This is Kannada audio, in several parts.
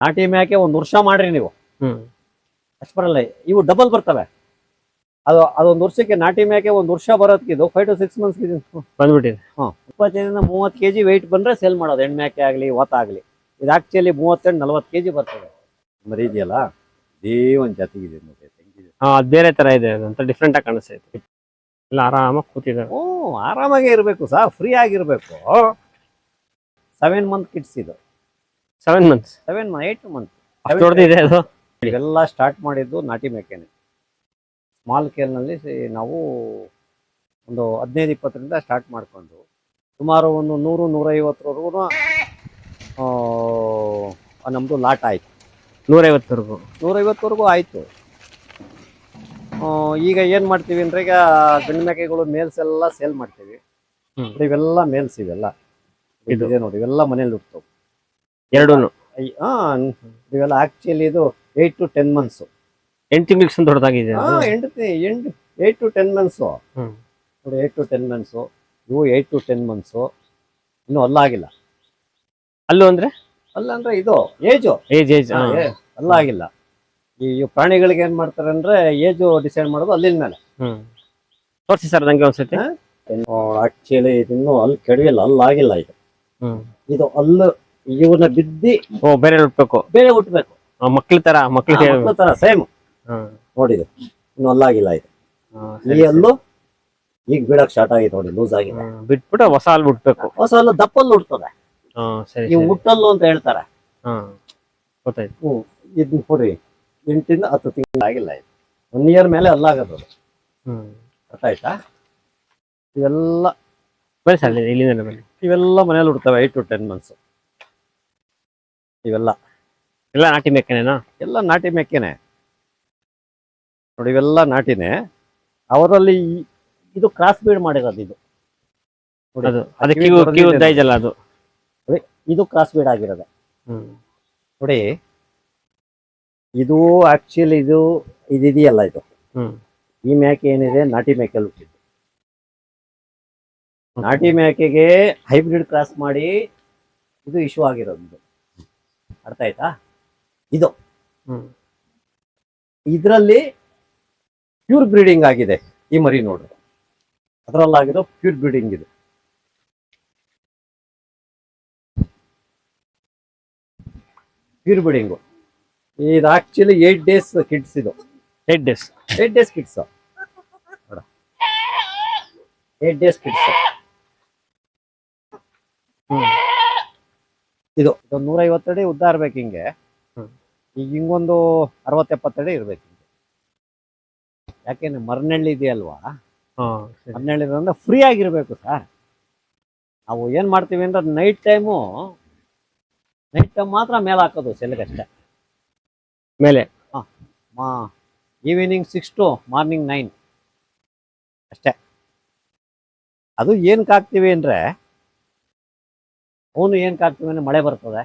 ನಾಟಿ ಮೇಕೆ ಒಂದ್ ವರ್ಷ ಮಾಡ್ರಿ ನೀವು, ಹ್ಮ್ ಅಷ್ಟು ಬರಲ್ಲ. ಇವು ಡಬಲ್ ಬರ್ತವೆ. ಅದೊಂದು ವರ್ಷಕ್ಕೆ ನಾಟಿ ಮೇಕೆ ಒಂದ್ ವರ್ಷ ಬರೋದಕ್ಕಿದು 5 to 6 months ಬಂದ್ಬಿಟ್ಟಿದೆ. 25-30 kg ವೆಯ್ಟ್ ಬಂದ್ರೆ ಸೇಲ್ ಮಾಡೋದು. ಹೆಣ್ಮೇಕೆ ಆಗ್ಲಿ ಒತ್ತಾಗ್ಲಿ. ಇದು ಆಕ್ಚುಲಿ 38-40 kg ಬರ್ತದೆ. ಮರಿ ಇದೆಯಲ್ಲ, ಇದೇ ಒಂದ್ ಜಾತಿಗಿದೆ ನೋಡಿ. ಅದ್ ಬೇರೆ ತರ ಇದೆ, ಅಂತ ಡಿಫ್ರೆಂಟ್ ಆಗಿ ಕಾಣಿಸ್ತೈತೆ. ಎಲ್ಲ ಆರಾಮಾಗಿ ಕೂತಿದ್ದಾರೆ. ಆರಾಮಾಗೆ ಇರ್ಬೇಕು ಸರ್, ಫ್ರೀ ಆಗಿರ್ಬೇಕು. 7 month ಕಿಡ್ಸ್ ಇದು. 7 months 8 months ದೊಡ್ಡದಿದೆ ಅದು. ಇವೆಲ್ಲ ಸ್ಟಾರ್ಟ್ ಮಾಡಿದ್ದು ನಾಟಿ ಮೇಕೆನೆ. ಸ್ಮಾಲ್ ಸ್ಕೇಲ್ನಲ್ಲಿ ನಾವು ಒಂದು 15-20ರಿಂದ ಸ್ಟಾರ್ಟ್ ಮಾಡ್ಕೊಂಡು ಸುಮಾರು ಒಂದು 100-150ವರೆಗೂ ನಮ್ಮದು ಲಾಟ್ ಆಯಿತು. 150ವರೆಗೂ ಆಯಿತು. ಈಗ ಏನು ಮಾಡ್ತೀವಿ ಅಂದರೆ, ಈಗ ಗಂಡು ಮೇಕೆಗಳು ಮೇಲ್ಸ್ ಎಲ್ಲ ಸೇಲ್ ಮಾಡ್ತೀವಿ. ಇವೆಲ್ಲ ಮೇಲ್ಸ್, ಇವೆಲ್ಲ ಇದೆ ನೋಡಿ, ಇವೆಲ್ಲ ಮನೇಲಿ ಹುಟ್ಟವು ಎರಡೂ. ಇವೆಲ್ಲ ಆಕ್ಚುಲಿ ಇದು 8 to 10 months. 8 ತಿಂಗಳು ದೊಡ್ಡದಾಗಿದೆ. 8 to 10 months ನೋಡಿ. 8 to 10 months ಇವು. 8 to 10 months ಇನ್ನೂ ಅಲ್ಲಾಗಿಲ್ಲ. ಅಲ್ಲೂ ಅಂದ್ರೆ ಇದು ಏಜ್ ಅಲ್ಲಾಗಿಲ್ಲ. ಈ ಪ್ರಾಣಿಗಳಿಗೆ ಏನ್ ಮಾಡ್ತಾರೆ ಅಂದ್ರೆ, ಏಜು ಡಿಸೈಡ್ ಮಾಡೋದು ಅಲ್ಲಿನ ಮೇಲೆ. ತೋರಿಸಿ ಸರ್ ನಂಗೆ ಒಂದ್ಸತಿ. ಆಕ್ಚುಲಿ ಇದಿನ್ನೂ ಅಲ್ಲಿ ಕೆಡವಿಲ್ಲ, ಅಲ್ಲಾಗಿಲ್ಲ ಇದು. ಇದು ಅಲ್ಲು ಇವನ್ನ ಬಿದ್ದಿ ಬೇರೆ ಹುಟ್ಟಬೇಕು. ಮಕ್ಳ ತರ ಸೇಮ್ ನೋಡಿದು. ಇನ್ನು ಅಲ್ಲಾಗಿಲ್ಲ ಇದು. ಈ ಅಲ್ಲು ಈಗ ಬಿಡಕ್ ಸ್ಟಾರ್ಟ್ ಆಗಿದೆ ನೋಡಿ, ಲೂಸ್ ಆಗಿದೆ. ಬಿಟ್ಬಿಟ್ಟು ಹೊಸ ಹಲ್ಲು ಹುಟ್ಬೇಕು. ಹೊಸ ಹಲ್ಲು ದಪ್ಪಲ್ಲಿ ಹುಡ್ತದೆ. ಈ ಹುಟ್ಟಲ್ಲು ಅಂತ ಹೇಳ್ತಾರೆ. ಗೊತ್ತಾಯ್ತು. ಇದನ್ನ ಕೊಡ್ರಿ, 8-10 ತಿಂಗಳು ಆಗಿಲ್ಲ ಇದು. 1 year ಮೇಲೆ ಅಲ್ಲಾಗದು. ಗೊತ್ತಾಯ್ತಾ? ಇವೆಲ್ಲ ಮನೇಲಿ ಹುಡ್ತವೆ 8 to 10 months. ಇವೆಲ್ಲ ನಾಟಿ ಮೇಕೆನೇನಾ? ಎಲ್ಲ ನಾಟಿ ಮೇಕೆನೆ ನೋಡಿ. ಇವೆಲ್ಲ ನಾಟಿನೇ. ಅವರಲ್ಲಿ ಇದು ಕ್ರಾಸ್ ಬೀಡ್ ಮಾಡಿರೋದು. ಇದು ಕ್ರಾಸ್ ಬೀಡ್ ಆಗಿರೋದು ನೋಡಿ. ಇದು ಆಕ್ಚುಲಿ ಇದೆಯಲ್ಲ, ಇದು ಈ ಮೇಕೆ ಏನಿದೆ ನಾಟಿ ಮೇಕೆಲ್ಲಿ ಹುಟ್ಟಿದ್ದು. ನಾಟಿ ಮೇಕೆಗೆ ಹೈಬ್ರಿಡ್ ಕ್ರಾಸ್ ಮಾಡಿ ಇದು ಇಶ್ಯೂ ಆಗಿರೋದು. ಅರ್ಥ ಆಯ್ತಾ? ಇದು ಇದರಲ್ಲಿ ಪ್ಯೂರ್ ಬ್ರೀಡಿಂಗ್ ಆಗಿದೆ ಈ ಮರಿ ನೋಡ್ರಿ. ಅದರಲ್ಲಾಗಿರೋ ಪ್ಯೂರ್ ಬ್ರೀಡಿಂಗ್ ಇದು. Pure breeding. ಇದು ಆಕ್ಚುಲಿ 8 days ಕಿಡ್ಸ್. ಇದು 8 days ಕಿಡ್ಸ್. 8 days kids. ಇದು 150 ಅಡಿ ಉದ್ದ ಇರ್ಬೇಕು ಹಿಂಗೆ. ಈಗ ಹಿಂಗೊಂದು 60-70 ಅಡಿ ಇರ್ಬೇಕು ಹಿಂಗೆ. ಯಾಕೆಂದ್ರೆ ಮರನಳ್ಳಿ ಇದೆಯಲ್ವಾ, ಮರನಳ್ಳಿ ಅಂದ್ರೆ ಫ್ರೀ ಆಗಿರ್ಬೇಕು ಸರ್. ನಾವು ಏನ್ ಮಾಡ್ತೀವಿ ಅಂದ್ರೆ, ನೈಟ್ ಟೈಮ್ ಮಾತ್ರ ಮೇಲೆ ಹಾಕೋದು ಸೆಲ್ಗಷ್ಟೇ. ಮೇಲೆ ಈವ್ನಿಂಗ್ 6 to ಮಾರ್ನಿಂಗ್ 9 ಅಷ್ಟೇ. ಅದು ಏನಕ್ಕೆ ಹಾಕ್ತೀವಿ ಅಂದ್ರೆ, ಅವನು ಏನಕ್ಕೆ ಹಾಕ್ತೀವಿ ಅಂದ್ರೆ ಮಳೆ ಬರ್ತದೆ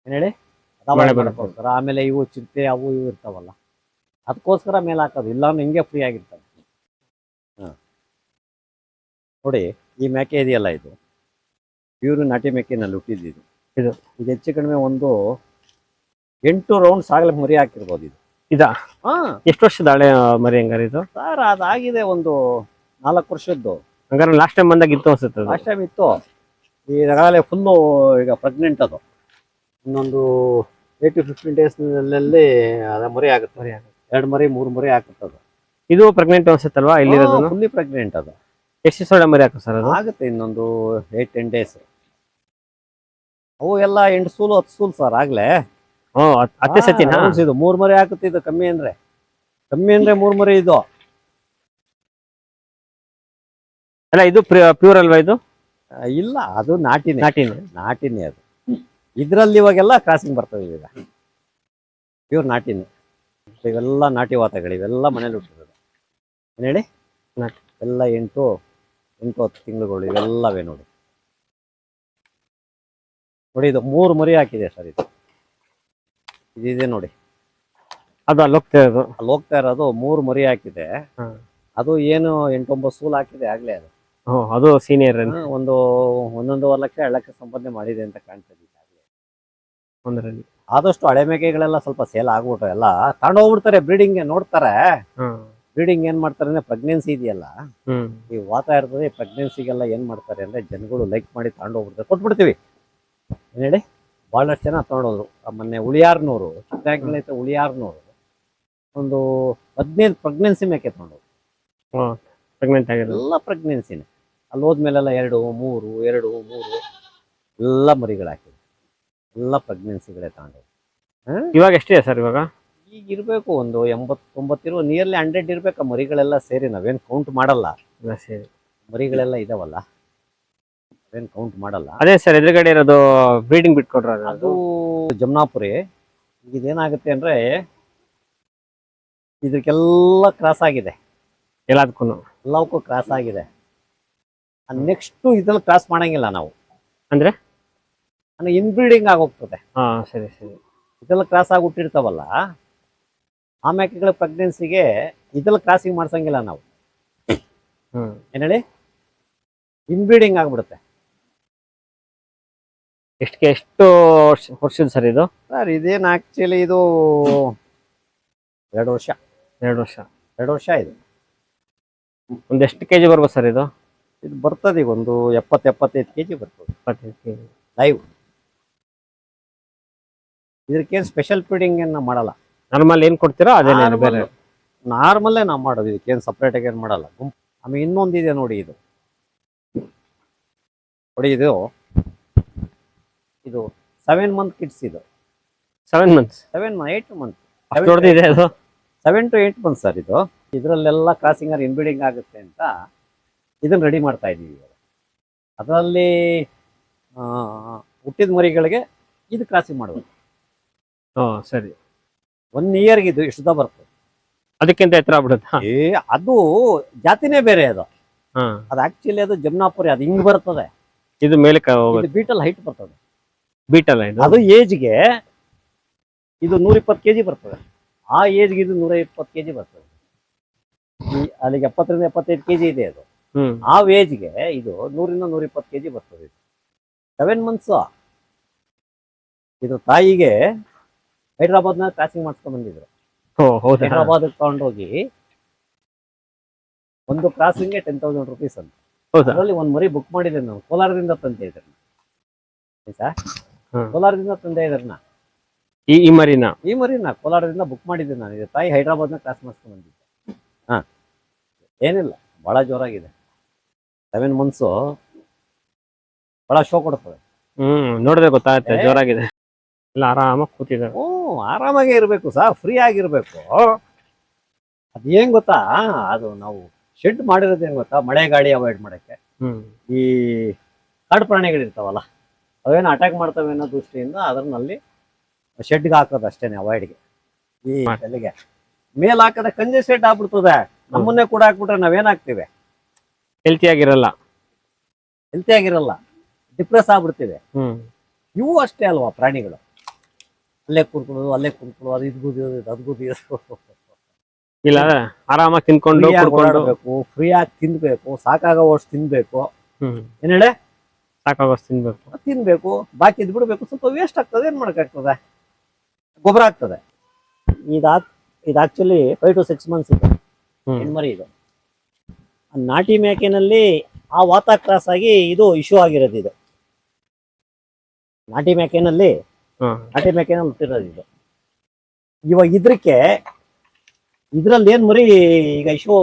ಏನ್ ಹೇಳಿ, ಅದಕ್ಕೋಸ್ಕರ. ಆಮೇಲೆ ಇವು ಚಿರತೆ ಅವು ಇವು ಇರ್ತಾವಲ್ಲ, ಅದಕ್ಕೋಸ್ಕರ ಮೇಲೆ ಹಾಕೋದು. ಇಲ್ಲ ಅಂದ್ರೆ ಹಿಂಗೆ ಫ್ರೀ ಆಗಿರ್ತವೆ. ನೋಡಿ ಈ ಮೇಕೆ ಇದೆಯಲ್ಲ, ಇದು ಪ್ಯೂರ್ ನಾಟಿ ಮೇಕೆನಲ್ಲಿ ಹುಟ್ಟಿದ್ದು. ಇದು ಹೆಚ್ಚು ಕಡಿಮೆ ಒಂದು 8 rounds ಆಗಲೇ ಮರಿ ಹಾಕಿರ್ಬೋದು ಇದು. ಎಷ್ಟು ವರ್ಷದ ಹಳೆ ಮರಿ ಹಂಗಾರೆ ಇದು? ಸರ್ ಅದಾಗಿದೆ ಒಂದು 4 ವರ್ಷದ್ದು. ಹಂಗಾರೆ ಲಾಸ್ಟ್ ಟೈಮ್ ಬಂದಾಗ ಇತ್ತು ಅನ್ಸುತ್ತೆ. ಲಾಸ್ಟ್ ಟೈಮ್ ಇತ್ತು. ಈಗಾಗಲೇ ಫುಲ್ಲು ಈಗ ಪ್ರೆಗ್ನೆಂಟ್. ಅದು ಇನ್ನೊಂದು 8 to 15 days ಅದ ಮರಿ ಆಗುತ್ತೆ. 2 ಮರಿ 3 ಮರಿ ಹಾಕುತ್ತದು. ಇದು ಪ್ರೆಗ್ನೆಂಟ್ ಅನ್ಸುತ್ತಲ್ವಾ? ಇಲ್ಲಿರೋದು ಫುಲ್ಲಿ ಪ್ರೆಗ್ನೆಂಟ್. ಅದು ಎಷ್ಟು ದಿವಸ ಮರಿ ಹಾಕು ಸರ್? ಅದು ಆಗುತ್ತೆ ಇನ್ನೊಂದು 8-10 days. ಅವು ಎಲ್ಲ 8 ಸೂಲು 10 ಸೂಲು ಸರ್ ಆಗ್ಲೇ. ಹತ್ತೆ ಸತಿನಾ? ಇದು 3 ಮರಿ ಹಾಕುತ್ತೆ. ಇದು ಕಮ್ಮಿ ಅಂದ್ರೆ 3 ಮರಿ ಇದು. ಅಲ್ಲ ಇದು ಪ್ಯೂರ್ ಅಲ್ವಾ ಇದು? ಇಲ್ಲ, ಅದು ನಾಟಿನೇ ಅದು. ಇದ್ರಲ್ಲಿ ಇವಾಗೆಲ್ಲ ಕ್ರಾಸಿಂಗ್ ಬರ್ತವೆ. ಈಗ ಪ್ಯೂರ್ ನಾಟಿನೇ. ಇವೆಲ್ಲ ನಾಟಿ ವಾತಗಳು. ಇವೆಲ್ಲ ಮನೇಲಿ ಹುಟ್ಟಿರೋದು ಏನ್ ಹೇಳಿ. ಎಲ್ಲ 8-10 ತಿಂಗಳುಗಳು ಇವೆಲ್ಲವೇ ನೋಡಿ. ಇದು 3 ಮರಿ ಹಾಕಿದೆ ಸರ್. ಇದಿದೆ ನೋಡಿ. ಅದು ಅಲ್ಲಿ ಹೋಗ್ತಾ ಇರೋದು 3 ಮರಿ ಹಾಕಿದೆ. ಅದು ಏನು 8-9 ಸೂಲ್ ಹಾಕಿದೆ ಆಗ್ಲೇ. ಅದು ಸೀನಿಯರ್. ಒಂದು 1.5 ಲಕ್ಷ 2 ಲಕ್ಷ ಸಂಪಾದನೆ ಮಾಡಿದೆ ಅಂತ ಕಾಣ್ತದೆ. ಒಂದರಲ್ಲಿ. ಆದಷ್ಟು ಹಳೆ ಮೇಕೆಗಳೆಲ್ಲ ಸ್ವಲ್ಪ ಸೇಲ್ ಆಗ್ಬಿಟ್ಟು ಎಲ್ಲ ತಗೊಂಡೋಗ್ಬಿಡ್ತಾರೆ ಬ್ರೀಡಿಂಗ್ಗೆ ನೋಡ್ತಾರೆ. ಹ್ಮ್ ಬ್ರೀಡಿಂಗ್ ಏನ್ ಮಾಡ್ತಾರೆ ಅಂದ್ರೆ ಪ್ರೆಗ್ನೆನ್ಸಿ ಇದೆಯಲ್ಲ, ಹ್ಮ್ ಈ ವಾತ ಇರ್ತದೆ, ಪ್ರೆಗ್ನೆನ್ಸಿಗೆಲ್ಲ ಏನ್ ಮಾಡ್ತಾರೆ ಅಂದ್ರೆ ಜನಗಳು ಲೈಕ್ ಮಾಡಿ ತಗೊಂಡೋಗ್ಬಿಡ್ತಾರೆ, ಕೊಟ್ಬಿಡ್ತೀವಿ. ಏನ್ ಹೇಳಿ, ಬಹಳಷ್ಟು ಜನ ತಗೊಂಡೋದ್ರು. ಮೊನ್ನೆ ಉಳಿಯಾರ್ನೂರು, ಚಿಕ್ಕದಾಗಿ ಉಳಿಯಾರ್ನೂರು ಒಂದು 15 ಪ್ರೆಗ್ನೆನ್ಸಿ ಮೇಕೆ ತಗೊಂಡೋದ್ರು. ಪ್ರೆಗ್ನೆಂಟ್ ಆಗಿರೋದು. ಎಲ್ಲ ಪ್ರೆಗ್ನೆನ್ಸಿನೇ. ಅಲ್ಲಿ ಹೋದ್ಮೇಲೆಲ್ಲ 2, 3 ಎಲ್ಲ ಮರಿಗಳಾಕಿದೆ, ಎಲ್ಲ ಪ್ರೆಗ್ನೆನ್ಸಿಗಳೇ ತಗೊಂಡು. ಇವಾಗ ಎಷ್ಟಿದೆ ಸರ್ ಇವಾಗ? ಈಗ ಇರಬೇಕು ಒಂದು 80-90 ಇರೋ, ನಿಯರ್ಲಿ 100 ಇರ್ಬೇಕು ಆ ಮರಿಗಳೆಲ್ಲ ಸೇರಿ. ನಾವೇನು ಕೌಂಟ್ ಮಾಡಲ್ಲ, ಇಲ್ಲ ಸರಿ. ಮರಿಗಳೆಲ್ಲ ಇದಾವಲ್ಲ, ನಾವೇನು ಕೌಂಟ್ ಮಾಡಲ್ಲ. ಅದೇ ಸರ್ ಎದುರುಗಡೆ ಇರೋದು ಬ್ರೀಡಿಂಗ್ ಬಿಟ್ಕೊಡ್ರ ಅದು ಜಮ್ನಾಪುರಿ. ಇದೇನಾಗುತ್ತೆ ಅಂದ್ರೆ ಇದಕ್ಕೆಲ್ಲ ಕ್ರಾಸ್ ಆಗಿದೆ, ಎಲ್ಲದಕ್ಕೂ. ಎಲ್ಲವಕ್ಕೂ ಕ್ರಾಸ್ ಆಗಿದೆ. ನೆಕ್ಸ್ಟ್ ಇದ್ರಲ್ಲಿ ಕ್ರಾಸ್ ಮಾಡಂಗಿಲ್ಲ ನಾವು, ಅಂದ್ರೆ ಇನ್ಬ್ರೀಡಿಂಗ್ ಆಗೋಗ್ತದೆ. ಹಾ ಸರಿ ಸರಿ. ಇದೆಲ್ಲ ಕ್ರಾಸ್ ಆಗಿ ಹುಟ್ಟಿರ್ತಾವಲ್ಲ, ಆ ಮೇಕೆಗಳ ಪ್ರೆಗ್ನೆನ್ಸಿಗೆ ಇದೆಲ್ಲ ಕ್ರಾಸಿಂಗ್ ಮಾಡ್ಸಂಗಿಲ್ಲ ನಾವು. ಏನ್ ಹೇಳಿ, ಇನ್ಬ್ರೀಡಿಂಗ್ ಆಗ್ಬಿಡುತ್ತೆ. ಎಷ್ಟು ವರ್ಷದ ಸರ್ ಇದು? ಸರ್ ಇದೇನು ಆಕ್ಚುಲಿ ಇದು 2 ವರ್ಷ. 2 ವರ್ಷ. 2 ವರ್ಷ ಇದು. ಒಂದ್ ಎಷ್ಟು ಕೆಜಿ ಬರ್ಬೋದು ಸರ್ ಇದು? ಇದು ಬರ್ತದೆ ಈಗ ಒಂದು 70-75 kg ಬರ್ತದೆ 25 kg ಲೈವ್. ಇದಕ್ಕೇನು ಸ್ಪೆಷಲ್ ಫೀಡಿಂಗ್ ಏನು ನಾವು ಮಾಡಲ್ಲ. ನಾರ್ಮಲ್ ಏನ್ ಕೊಡ್ತೀರೋ ಅದೇನೇನು ಬೇರೆ? ನಾರ್ಮಲ್ಲೇ ನಾವು ಮಾಡೋದು, ಇದಕ್ಕೇನು ಸಪ್ರೇಟ್ ಆಗಿ ಏನು ಮಾಡಲ್ಲ. ಆಮೇಲೆ ಇನ್ನೊಂದಿದೆ ನೋಡಿ, ಇದು ನೋಡಿ, ಇದು 7 month ಕಿಡ್ಸ್. ಇದು 7 months 8 months ದೊಡ್ಡದಿದೆ ಅದು. 7 to 8 months ಸರ್ ಇದು. ಇದರಲ್ಲೆಲ್ಲ ಕ್ರಾಸಿಂಗ್ ಆರ್ ಇನ್ಬ್ರೀಡಿಂಗ್ ಆಗುತ್ತೆ ಅಂತ ಇದನ್ನ ರೆಡಿ ಮಾಡ್ತಾ ಇದೀವಿ. ಅದರಲ್ಲಿ ಹುಟ್ಟಿದ ಮರಿಗಳಿಗೆ ಇದು ಕ್ರಾಸಿಂಗ್ ಮಾಡಬೇಕು. ಸರಿ. 1 yearಗೆ ಇದು ಇಷ್ಟುದ ಬರ್ತದೆ. ಅದಕ್ಕಿಂತ ಎತ್ತರ ಆಗ್ಬಿಡುತ್ತಾ? ಅದು ಜಾತಿನೇ ಬೇರೆ. ಅದು ಹಾ, ಅದು ಆಕ್ಚುಲಿ ಅದು ಜಮ್ನಾಪುರಿ. ಅದು ಹಿಂಗ್ ಬರ್ತದೆ, ಇದು ಮೇಲಕ್ಕೆ ಹೋಗುತ್ತೆ. ಬೀಟಲ್ ಹೈಟ್ ಬರ್ತದೆ. ಬೀಟಲ್ಲ ಇದು? ಅದು ಏಜ್ಗೆ ಇದು 120 kg ಬರ್ತದೆ. ಆ ಏಜ್ಗೆ ಇದು 120 kg ಬರ್ತದೆ. ಅಲ್ಲಿಗೆ 70-75 kg ಇದೆ ಅದು. ಆ ಏಜ್ಗೆ ಇದು 100-120 kg ಬರ್ತದೆ. 7 months. ಇದು ತಾಯಿಗೆ ಹೈದ್ರಾಬಾದ್ನ ಕ್ರಾಸಿಂಗ್ ಮಾಡಿಸ್ಕೊಂಡ್ ಬಂದಿದ್ರು. ಹೈದ್ರಾಬಾದ್ ತಗೊಂಡೋಗಿ ಒಂದು ಕ್ರಾಸಿಂಗ್ಗೆ 10,000 rupees ಅಂತ. ಅದರಲ್ಲಿ ಒಂದು ಮರಿ ಬುಕ್ ಮಾಡಿದೆ ನಾವು. ಕೋಲಾರದಿಂದ ತಂದೆ ಇದ್ರನ್ನ, ಕೋಲಾರದಿಂದ ತಂದೆ ಇದ್ರನ್ನ. ಈ ಮರಿನ ಕೋಲಾರದಿಂದ ಬುಕ್ ಮಾಡಿದ್ದೆ ನಾನು. ಇದು ತಾಯಿ ಹೈದ್ರಾಬಾದ್ನ ಕ್ರಾಸ್ ಮಾಡಿಸ್ಕೊಂಡ್ ಬಂದಿದ್ದೆ. ಹಾ, ಏನಿಲ್ಲ, ಬಹಳ ಜೋರಾಗಿದೆ. 7 months ಬಹಳ ಶೋ ಕೊಡ್ತದೆ. ನೋಡಿದ್ರೆ ಗೊತ್ತಾಗುತ್ತೆ ಜೋರಾಗಿದೆ. ಎಲ್ಲ ಆರಾಮಾಗಿ ಕೂತಿದ್ದಾರೆ. ಆರಾಮಾಗೆ ಇರ್ಬೇಕು ಸರ್, ಫ್ರೀ ಆಗಿರ್ಬೇಕು. ಅದೇನ್ ಗೊತ್ತಾ, ಅದು ನಾವು ಶೆಡ್ ಮಾಡಿರೋದೇನ್ ಗೊತ್ತಾ, ಮಳೆ ಗಾಳಿ ಅವಾಯ್ಡ್ ಮಾಡಕ್ಕೆ. ಈ ಕಾಡು ಪ್ರಾಣಿಗಳಿರ್ತಾವಲ್ಲ, ಅವೇನು ಅಟ್ಯಾಕ್ ಮಾಡ್ತವೆ ಅನ್ನೋ ದೃಷ್ಟಿಯಿಂದ ಅದರಲ್ಲಿ ಶೆಡ್ಗೆ ಹಾಕೋದು ಅಷ್ಟೇನೆ, ಅವಾಯ್ಡ್ಗೆ. ಈ ಕಲ್ಲಿಗೆ ಮೇಲ್ ಹಾಕದ ಕಂಜೆ ಶೆಡ್ ಆಗ್ಬಿಡ್ತದೆ. ನಮ್ಮನ್ನೇ ಕೂಡ ಹಾಕ್ಬಿಟ್ರೆ ನಾವೇನಾಗ್ತೀವಿ, ಹೆಲ್ತಿ ಆಗಿರಲ್ಲ, ಡಿಪ್ರೆಸ್ ಆಗ್ಬಿಡ್ತೀವಿ. ಇವು ಅಷ್ಟೇ ಅಲ್ವಾ ಪ್ರಾಣಿಗಳು, ಅಲ್ಲೇ ಕೂತ್ಕೊಳ್ಳೋದು, ಅದು ಇದ್ಬೋದು. ಇಲ್ಲ ಆರಾಮಾಗಿ ತಿನ್ಕೊಂಡು ಓಡಾಡಬೇಕು, ಫ್ರೀ ಆಗಿ ತಿನ್ಬೇಕು, ಸಾಕಾಗೋಷ್ಟು ತಿನ್ಬೇಕು. ಏನ್ ಹೇಳಿ, ಸಾಕಾಗೋಷ್ಟು ತಿನ್ಬೇಕು, ಬಾಕಿ ಇದ್ ಬಿಡ್ಬೇಕು. ಸ್ವಲ್ಪ ವೇಸ್ಟ್ ಆಗ್ತದೆ, ಏನ್ ಮಾಡಕ್ಕಾಗ್ತದೆ, ಗೊಬ್ಬರ ಆಗ್ತದೆ. ಇದು ಆಕ್ಚುಲಿ 5 to 6 months ಇದೆ ಹೆಣ್ಮರಿ. ಇದು ನಾಟಿ ಮೇಕೆನಲ್ಲಿ ಆ ವಾತ ಕ್ರಾಸ್ ಆಗಿ ಇದು ಇಶ್ಯೂ ಆಗಿರೋದು. ಇದು ನಾಟಿ ಮೇಕೆನಲ್ಲಿ ಹುಟ್ಟಿರೋದು ಇದು. ಇವಾಗ ಇದ್ರಲ್ಲಿ ಏನ್ ಮರಿ ಈಗ ಇಶ್ಯೂ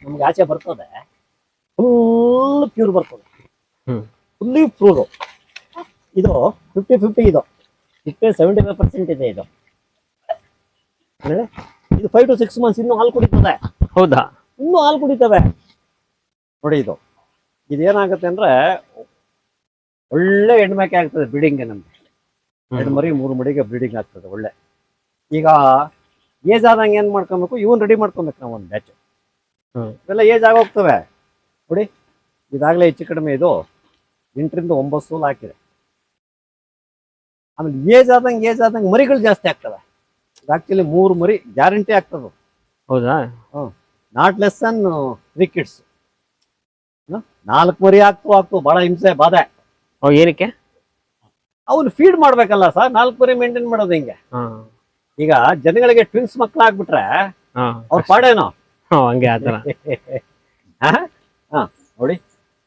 ನಮ್ಗೆ ಆಚೆ ಬರ್ತದೆ, ಫುಲ್ ಪ್ಯೂರ್ ಬರ್ತದೆ, ಫುಲ್ಲಿ ಪ್ಯೂರ್. ಇದು 50-50 ಇದು 75% ಇದೆ. ಇದು 5 to 6 months ಇನ್ನೂ ಹಾಲು ಕುಡಿತದೆ. ಹೌದಾ? ಇನ್ನೂ ಹಾಲು ಕುಡಿತವೆ ನೋಡಿ. ಇದೇನಾಗುತ್ತೆ ಅಂದ್ರೆ ಒಳ್ಳೆ ಹೆಣ್ಮೇಕೆ ಆಗ್ತದೆ ಬ್ರೀಡಿಂಗ್. ನಮ್ಗೆ 2 ಮರಿ 3 ಮರಿಗೆ ಬ್ರೀಡಿಂಗ್ ಆಗ್ತದೆ ಒಳ್ಳೆ. ಈಗ ಏಜ್ ಆದಂಗೆ ಏನ್ ಮಾಡ್ಕೊಬೇಕು, ಇವನ್ ರೆಡಿ ಮಾಡ್ಕೊಬೇಕು ನಾವು ಒಂದು ಬ್ಯಾಚ್. ಇವೆಲ್ಲ ಏಜ್ ಆಗೋಗ್ತವೆ ನೋಡಿ. ಇದಾಗಲೇ ಹೆಚ್ಚು ಕಡಿಮೆ ಇದು 8ರಿಂದ 9 ಸೂಲ್ ಹಾಕಿದೆ. ಆಮೇಲೆ ಏಜ್ ಆದಂಗೆ ಮರಿಗಳು ಜಾಸ್ತಿ ಆಗ್ತವೆ. ಆಕ್ಚುಲಿ 3 ಮರಿ ಗ್ಯಾರಂಟಿ ಆಗ್ತದೆ. ಹೌದಾ? Not less than 3 kids. 4 ಮರಿ ಆಗ್ತು ಬಹಳ ಹಿಂಸೆ ಬಾಧೆ. ಏನಕ್ಕೆ? ಅವ್ನು ಫೀಡ್ ಮಾಡ್ಬೇಕಲ್ಲ ಸರ್, 4 ಮರಿ ಮೇಂಟೈನ್ ಮಾಡೋದು ಹಿಂಗೆ. ಹಾ ಈಗ ಜನಗಳಿಗೆ ಟ್ವಿನ್ಸ್ ಮಕ್ಳಾಗ್ಬಿಟ್ರೆ ಹಾ ಅವ್ರ ಪಾಡೇನೋ. ಹಾ, ಹಂಗೆ ಆತರ. ಹಾ ಹಾ, ನೋಡಿ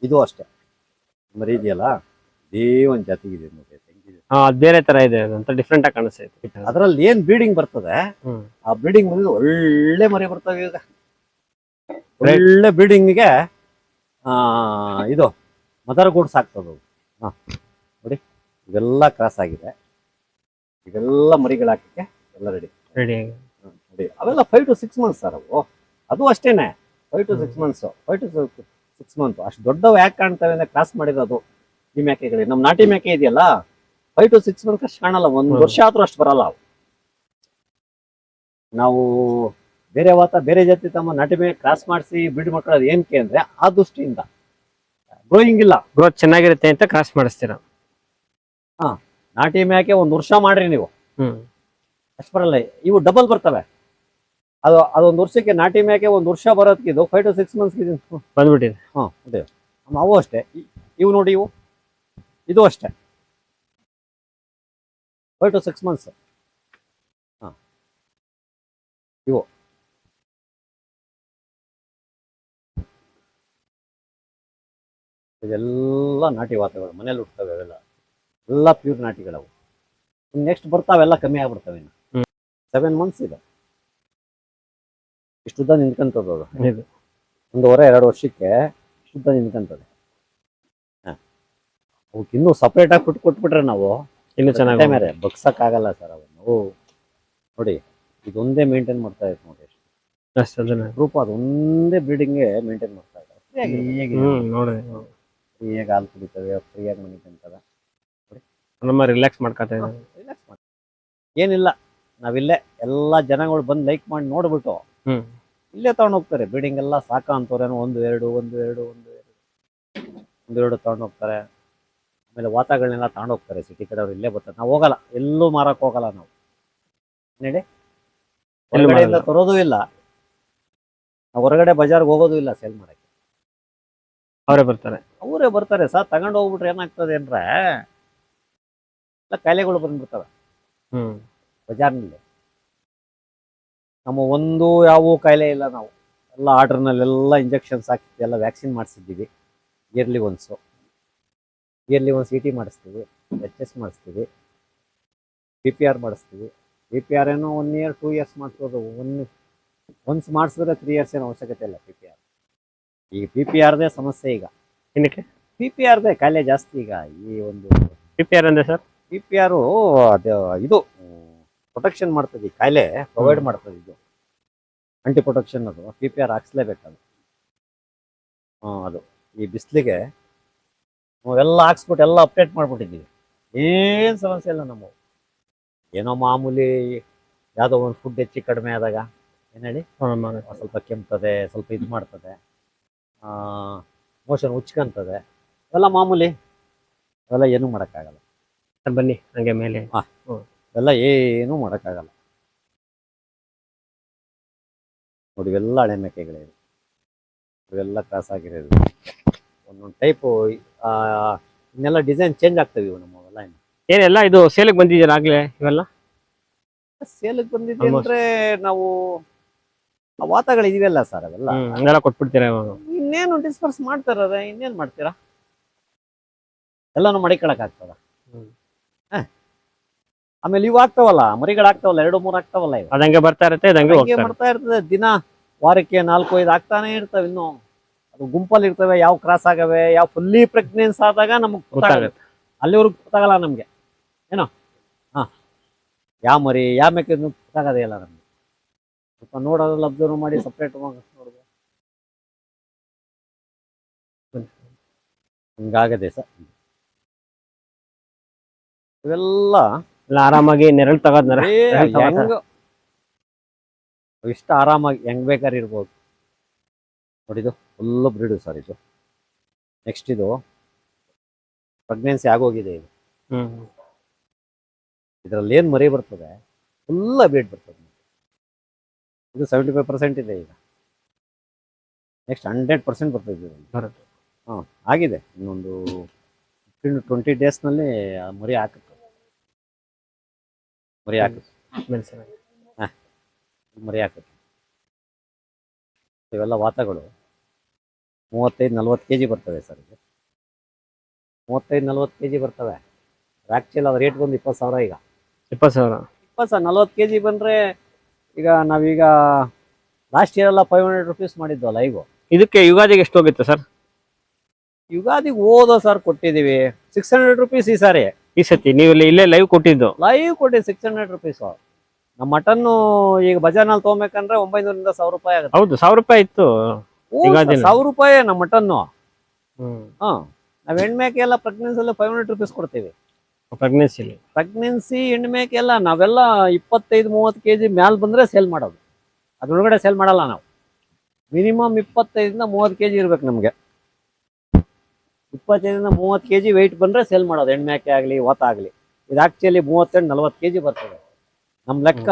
ಇದು ಅಷ್ಟೇ ಮರಿ ಇದೆಯಲ್ಲ, ಇದೇ ಒಂದ್ ಜಾತಿಗಿದೆ ನೋಡಿ, ಹೆಂಗಿದೆ. ಹಾ, ಅದ್ ಬೇರೆ ತರ ಇದೆ, ಅದಂತ ಡಿಫ್ರೆಂಟ್ ಆಗಿ ಕಾಣಿಸ್ತೈತೆ. ಅದ್ರಲ್ಲಿ ಏನ್ ಬ್ರೀಡಿಂಗ್ ಬರ್ತದೆ, ಹ್ಮ್ ಆ ಬ್ರೀಡಿಂಗ್ ಬಂದು ಒಳ್ಳೆ ಮರಿ ಬರ್ತವೆ ಈಗ. ಒಳ್ಳೆ ಬ್ರೀಡಿಂಗ್ಗೆ ಇದು ಮದರ್ ಗೂಡ್ಸ್ ಆಗ್ತದೆ. ಹಾ ನೋಡಿ, ಇವೆಲ್ಲ ಕ್ರಾಸ್ ಆಗಿದೆ, ಇವೆಲ್ಲ ಮರಿಗಳು ಹಾಕಕ್ಕೆ ಎಲ್ಲ ರೆಡಿ. ರೆಡಿ. ನೋಡಿ ಅವೆಲ್ಲ 5 to 6 months ಸರ್ ಅವು. ಅದು ಅಷ್ಟೇನೆ, 5 to 6 months, 5 to 6 months. ಅಷ್ಟು ದೊಡ್ಡವು ಯಾಕೆ ಕಾಣ್ತವೆ ಅಂದ್ರೆ ಕ್ರಾಸ್ ಮಾಡಿರೋದು ಈ ಮೇಕೆಗಳಿಗೆ. ನಮ್ಮ ನಾಟಿ ಮೇಕೆ ಇದೆಯಲ್ಲ 5 to 6 months ಅಷ್ಟು ಕಾಣಲ್ಲ, 1 ವರ್ಷ ಆದ್ರೂ ಅಷ್ಟು ಬರಲ್ಲ ಅವು. ನಾವು ಬೇರೆ ಜಾತಿ ತಮ್ಮ ನಾಟಿ ಮೇಕೆ ಕ್ರಾಸ್ ಮಾಡಿಸಿ ಬಿಡ್ ಮಾಡ್ಕೊಳ್ಳೋದು ಏನಕ್ಕೆ ಅಂದ್ರೆ ಆ ದೃಷ್ಟಿಯಿಂದ ಗ್ರೋಯಿಂಗ್ ಇಲ್ಲ, ಗ್ರೋತ್ ಚೆನ್ನಾಗಿರುತ್ತೆ ಅಂತ ಕ್ರಾಸ್ ಮಾಡಿಸ್ತೀರಾ. ನಾಟಿ ಮೇಕೆ 1 ವರ್ಷ ಮಾಡ್ರಿ ನೀವು, ಹ್ಮ್ ಅಷ್ಟು ಬರಲ್ಲ. ಇವು ಡಬಲ್ ಬರ್ತವೆ. ಅದೊಂದು ವರ್ಷಕ್ಕೆ ನಾಟಿ ಮೇಕೆ 1 ವರ್ಷ ಬರೋದಕ್ಕಿದು 5 to 6 months ಬಂದ್ಬಿಟ್ಟಿದೆ. ಹಾ ಅದೇ ಅವು ಅಷ್ಟೇ. ಇವು ನೋಡಿ, ಇದು ಅಷ್ಟೇ 5 to 6 months. ಹಾ ಇವು ಇದೆಲ್ಲ ನಾಟಿ ವಾತಗಳು, ಮನೇಲಿ ಹುಟ್ಟುತ್ತವೆ ಅವೆಲ್ಲ, ಎಲ್ಲ ಪ್ಯೂರ್ ನಾಟಿಗಳವು. ನೆಕ್ಸ್ಟ್ ಬರ್ತಾವೆಲ್ಲ ಕಮ್ಮಿ ಆಗ್ಬಿಡ್ತವೆ ಇನ್ನು. 7 months ಇದೆ, ಇಷ್ಟುದ್ದ ನಿಂತ್ಕೊಂತದ್ದು ಅದು. ಇದು 1.5-2 ವರ್ಷಕ್ಕೆ ಶುದ್ಧ ನಿಂತ್ಕೊಂತದೆ. ಅವಕ್ಕೆ ಇನ್ನೂ ಸಪ್ರೇಟ್ ಆಗಿ ಕೊಟ್ಬಿಟ್ರೆ ನಾವು ಇನ್ನು ಚೆನ್ನಾಗಿ ಮೇಲೆ ಬಗ್ಸಕ್ ಆಗಲ್ಲ ಸರ್ ಅವು. ನೋಡಿ ಇದೊಂದೇ ಮೇಂಟೈನ್ ಮಾಡ್ತಾ ಇತ್ತು ನೋಡಿ, ಗ್ರೂಪ್ ಅದೊಂದೇ ಬ್ರೀಡಿಂಗ್ಗೆ ಮೇಂಟೈನ್ ಮಾಡ್ತಾ ಇದ್ದಾರೆ. ನೋಡಿ ಫ್ರೀಯಾಗಿ ಹಾಲು ಕುಡಿತವೆ, ಫ್ರೀಯಾಗಿ ಮನಿಕಂತವೆ. ನಮ್ಮ ರಿಲ್ಯಾಕ್ಸ್ ಮಾಡ್ಕೊತಾ ಇದ್ದಾರೆ. ರಿಲ್ಯಾಕ್ಸ್ ಮಾಡಿ ಏನಿಲ್ಲ, ನಾವಿಲ್ಲೇ ಎಲ್ಲ ಜನಗಳು ಬಂದು ಲೈಕ್ ಮಾಡಿ ನೋಡ್ಬಿಟ್ಟು ಇಲ್ಲೇ ತಗೊಂಡು ಹೋಗ್ತಾರೆ. ಬ್ರೀಡಿಂಗ್ ಎಲ್ಲ ಸಾಕ ಅಂತವ್ರೇನೋ 1-2 ತಗೊಂಡು ಹೋಗ್ತಾರೆ. ಆಮೇಲೆ ವಾತಾಗಳನ್ನೆಲ್ಲ ತಗೊಂಡು ಹೋಗ್ತಾರೆ, ಸಿಟಿ ಕಡೆ ಅವ್ರು ಇಲ್ಲೇ ಬರ್ತಾರೆ. ನಾವು ಹೋಗಲ್ಲ, ಎಲ್ಲೂ ಮಾರಕ್ ಹೋಗಲ್ಲ ನಾವು. ನೋಡಿ ಹೊರಗಡೆಯಿಂದ ತರೋದು ಇಲ್ಲ, ನಾವು ಹೊರಗಡೆ ಬಜಾರ್ಗೆ ಹೋಗೋದು ಇಲ್ಲ ಸೇಲ್ ಮಾಡಕ್ಕೆ. ಅವರೇ ಬರ್ತಾರೆ ಸರ್. ತಗೊಂಡು ಹೋಗ್ಬಿಟ್ರೆ ಏನಾಗ್ತದೆ ಅಂದ್ರೆ ಎಲ್ಲ ಕಾಯಿಲೆಗಳು ಬಂದ್ಬಿಡ್ತವೆ ಬಜಾರ್ನಲ್ಲಿ. ನಮ್ಮ ಒಂದು ಯಾವ ಕಾಯಿಲೆ ಇಲ್ಲ, ನಾವು ಎಲ್ಲ ಆರ್ಡ್ರ್ನಲ್ಲೆಲ್ಲ ಇಂಜೆಕ್ಷನ್ಸ್ ಹಾಕ್ತಿದ್ವಿ, ಎಲ್ಲ ವ್ಯಾಕ್ಸಿನ್ ಮಾಡಿಸಿದ್ದೀವಿ. ಇಯರ್ಲಿ ಒನ್ಸ್ ET ಮಾಡಿಸ್ತೀವಿ, HS ಮಾಡಿಸ್ತೀವಿ, PPR ಮಾಡಿಸ್ತೀವಿ. PPR ಏನೋ 1 year 2 years ಮಾಡಿಸೋದು, ಒನ್ಸ್ ಮಾಡಿಸಿದ್ರೆ 3 years ಏನೋ ಅವಶ್ಯಕತೆ ಇಲ್ಲ PPR. ಈ PPRದೇ ಸಮಸ್ಯೆ ಈಗ. ಏನಕ್ಕೆ PPRದೇ ಕಾಯಿಲೆ ಜಾಸ್ತಿ ಈಗ. ಈ ಒಂದು PPR ಅಂದ್ರೆ ಸರ್, PPR ಅದು ಇದು ಪ್ರೊಟೆಕ್ಷನ್ ಮಾಡ್ತದೆ, ಈ ಕಾಯಿಲೆ ಪ್ರೊವೈಡ್ ಮಾಡ್ತದೆ. ಇದು ಆಂಟಿ ಪ್ರೊಟೆಕ್ಷನ್, ಅದು PPR ಹಾಕ್ಸ್ಲೇಬೇಕದು. ಅದು ಈ ಬಿಸಿಲಿಗೆ ನಾವೆಲ್ಲ ಹಾಕ್ಸ್ಬಿಟ್ಟು ಎಲ್ಲ ಅಪ್ಡೇಟ್ ಮಾಡ್ಬಿಟ್ಟಿದ್ದೀವಿ. ಏನು ಸಮಸ್ಯೆ ಇಲ್ಲ ನಮ್ಮವು. ಏನೋ ಮಾಮೂಲಿ ಯಾವುದೋ ಒಂದು ಫುಡ್ ಹೆಚ್ಚು ಕಡಿಮೆ ಆದಾಗ ಏನು ಹೇಳಿ ಸ್ವಲ್ಪ ಕೆಮ್ತದೆ, ಸ್ವಲ್ಪ ಇದು ಮಾಡ್ತದೆ, ಮೋಷನ್ ಉಚ್ಕೊಂತದೆ, ಅವೆಲ್ಲ ಮಾಮೂಲಿ, ಅವೆಲ್ಲ ಏನೂ ಮಾಡೋಕ್ಕಾಗಲ್ಲ. ಬನ್ನಿ ಹಂಗೆ ಮೇಲೆ. ಅವೆಲ್ಲ ಏನೂ ಮಾಡೋಕ್ಕಾಗಲ್ಲ. ನೋಡಿ ಇವೆಲ್ಲ ಹಳೆ ಮೇಕೆಗಳೇ, ಇವೆಲ್ಲ ಕ್ರಾಸ್ ಆಗಿರೋದು. ಒಂದೊಂದು ಟೈಪು ಇನ್ನೆಲ್ಲ ಡಿಸೈನ್ ಚೇಂಜ್ ಆಗ್ತವೆ ಇವು ನಮ್ಮವೆಲ್ಲ. ಏನೆಲ್ಲ ಇದು ಸೇಲಿಗೆ ಬಂದಿದ್ದೀರಾ ಆಗ್ಲೇ? ಇವೆಲ್ಲ ಸೇಲಿಗೆ ಬಂದಿದೆ ಅಂದ್ರೆ ನಾವು ವಾತಗಳು ಇದೆಯಲ್ಲ ಸರ್, ಅವೆಲ್ಲ ಹಂಗೆಲ್ಲ ಕೊಟ್ಬಿಡ್ತೀರಾ? ಇನ್ನೇನು ಡಿಸ್ಪರ್ಸ್ ಮಾಡ್ತಾರ, ಇನ್ನೇನ್ ಮಾಡ್ತೀರಾ, ಎಲ್ಲಾನು ಮಡಿಕೊಳಕ್ ಆಗ್ತದ. ಆಮೇಲೆ ಇವು ಆಗ್ತಾವಲ್ಲ, ಮರಿಗಳಾಗ್ತಾವಲ್ಲ, 2-3 ಆಗ್ತಾವಲ್ಲ, ಇವು ಅದಂಗೆ ಬರ್ತಾ ಇರುತ್ತೆ, ಬರ್ತಾ ಇರ್ತದೆ. ದಿನ ವಾರಕ್ಕೆ 4-5 ಆಗ್ತಾನೆ ಇರ್ತವೆ. ಇನ್ನು ಅದು ಗುಂಪಲ್ಲಿ ಇರ್ತವೆ. ಯಾವ ಕ್ರಾಸ್ ಆಗವೆ, ಯಾವ ಫುಲ್ಲಿ ಪ್ರೆಗ್ನೆನ್ಸ್ ಆದಾಗ ನಮಗ್ ಗೊತ್ತಾಗುತ್ತೆ. ಅಲ್ಲಿವರೆಗೂ ಗೊತ್ತಾಗಲ್ಲ ನಮ್ಗೆ ಏನೋ. ಯಾವ ಮರಿ ಯಾವ ಮೇಕೆ ಗೊತ್ತಾಗದೇ ಇಲ್ಲ ನಮ್ಗೆ. ಸ್ವಲ್ಪ ನೋಡೋದ್ರಲ್ಲಿ ಅಬ್ಸರ್ವ್ ಮಾಡಿ ಸಪ್ರೇಟ್ ನೋಡ್ಬೋದು. ಹಿಂಗಾಗದೆ ಸರ್. ಇವೆಲ್ಲ ಆರಾಮಾಗಿ ನೆರಳು ತಗೋದ್ನ ಇಷ್ಟ ಆರಾಮಾಗಿ ಹೆಂಗ್ ಬೇಕಾದ್ರೆ ಇರ್ಬೋದು. ನೋಡಿದು ಫುಲ್ ಬ್ರೀಡು ಸರ್ ಇದು. ನೆಕ್ಸ್ಟ್ ಇದು ಪ್ರೆಗ್ನೆನ್ಸಿ ಆಗೋಗಿದೆ. ಇದು ಇದರಲ್ಲಿ ಏನ್ ಮರಿ ಬರ್ತದೆ, ಫುಲ್ ಬ್ರೀಡ್ ಬರ್ತದೆ. ಇದು 75% ಇದೆ ಈಗ. ನೆಕ್ಸ್ಟ್ 100% ಬರ್ತದೆ. ಆಗಿದೆ ಇನ್ನೊಂದು 20 ಡೇಸ್ನಲ್ಲಿ ಮರಿ ಹಾಕುತ್ತೆ. ಮರಿ ಹಾಕುತ್ತೆ. ಮೇಲೆ ಸರ್ ಮರಿ ಹಾಕುತ್ತೆ. ಇವೆಲ್ಲ ವಾತಗಳು 35-40 kg ಬರ್ತವೆ ಸರ್. ಇದು 35-40 kg ಬರ್ತವೆ. ಆ್ಯಕ್ಚುಲಿ ಅದು ರೇಟ್ ಬಂದು 20,000 ಈಗ. 20,000. 40 kg ಬಂದರೆ ಈಗ ನಾವೀಗ ಲಾಸ್ಟ್ ಇಯರ್ ಎಲ್ಲ 500 rupees ಮಾಡಿದ್ವಲ್ಲ ಲೈವ್. ಇದಕ್ಕೆ ಯುಗಾದಿಗೆ ಎಷ್ಟು ಹೋಗುತ್ತೆ ಸರ್? ಯುಗಾದಿಗೆ ಹೋದ ಸರ್ ಕೊಟ್ಟಿದ್ದೀವಿ 600 rupees ಈ ಸಾರಿ. ಈ ಸತಿ ನೀವು ಇಲ್ಲೇ ಲೈವ್ ಕೊಟ್ಟಿದ್ದು? ಲೈವ್ ಕೊಟ್ಟಿ 600 rupees. ನಮ್ಮ ಮಟನ್ನು ಈಗ ಬಜಾರ್ನಲ್ಲಿ ತೊಗೊಬೇಕಂದ್ರೆ 900 ರಿಂದ 1000 ರೂಪಾಯಿ ಆಗುತ್ತೆ. ಹೌದು, 1000 ರೂಪಾಯಿ ಇತ್ತು ಯುಗಾದಿನ. 1000 ರೂಪಾಯಿ ನಮ್ಮ ಮಟನ್ನು. ಹ್ಮ್. ನಾವು ಹೆಣ್ಮೇಕೆ ಎಲ್ಲ ಪ್ರೆಗ್ನೆನ್ಸಿಯಲ್ಲಿ 500 rupees ಕೊಡ್ತೀವಿ. ಪ್ರೆಗ್ನೆನ್ಸಿ ಹೆಣ್ಮೇಕೆ ಎಲ್ಲ ನಾವೆಲ್ಲ 25-30 kg ಮ್ಯಾಲ್ ಬಂದ್ರೆ ಸೇಲ್ ಮಾಡೋದು. ಅದ್ರೊಳಗಡೆ ಸೇಲ್ ಮಾಡಲ್ಲ ನಾವು. ಮಿನಿಮಮ್ 25-30 kg ಇರ್ಬೇಕು ನಮ್ಗೆ. 25-30 kg ವೆಯ್ಟ್ ಬಂದ್ರೆ ಸೇಲ್ ಮಾಡೋದು. ಹೆಣ್ಮೇಕೆ ಆಗ್ಲಿ ಓತ ಆಗ್ಲಿ. ಇದು ಆಕ್ಚುಲಿ 38-40 kg ಬರ್ತದೆ. ನಮ್ ಲೆಕ್ಕ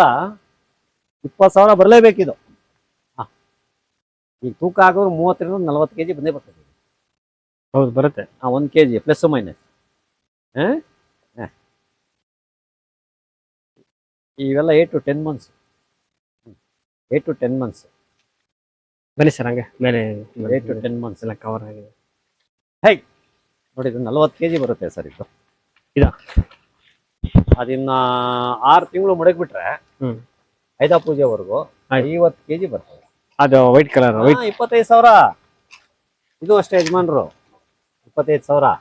20,000 ಬರಲೇಬೇಕಿದು. ಈಗ ತೂಕ ಆಗೋರು 30-40 kg ಬಂದೇ ಬರ್ತದೆ. ಹೌದು, ಬರುತ್ತೆ. 1 kg ಪ್ಲಸ್ ಮೈನಸ್. ಇವೆಲ್ಲ 8 to 10 months. 8 to 10 months. ಬನ್ನಿ ಸರ್, ಹಂಗೆ ಮೇಲೆ 8 to 10 months ಎಲ್ಲ ಕವರ್ ಆಗಿದೆ. ನೋಡಿ, ಇದು 40 kg ಬರುತ್ತೆ ಸರ್. ಇದು ಇದಾ? ಅದಿನ್ನ 6 ತಿಂಗಳು ಮಡಗ್ಬಿಟ್ರೆ ಐದಾ ಪೂಜೆವರೆಗೂ 50 kg ಬರ್ತದೆ. ಅದು ವೈಟ್ ಕಲರ್. 25,000. ಇದು ಅಷ್ಟೇ ಯಜಮಾನ್ರು, 25,000.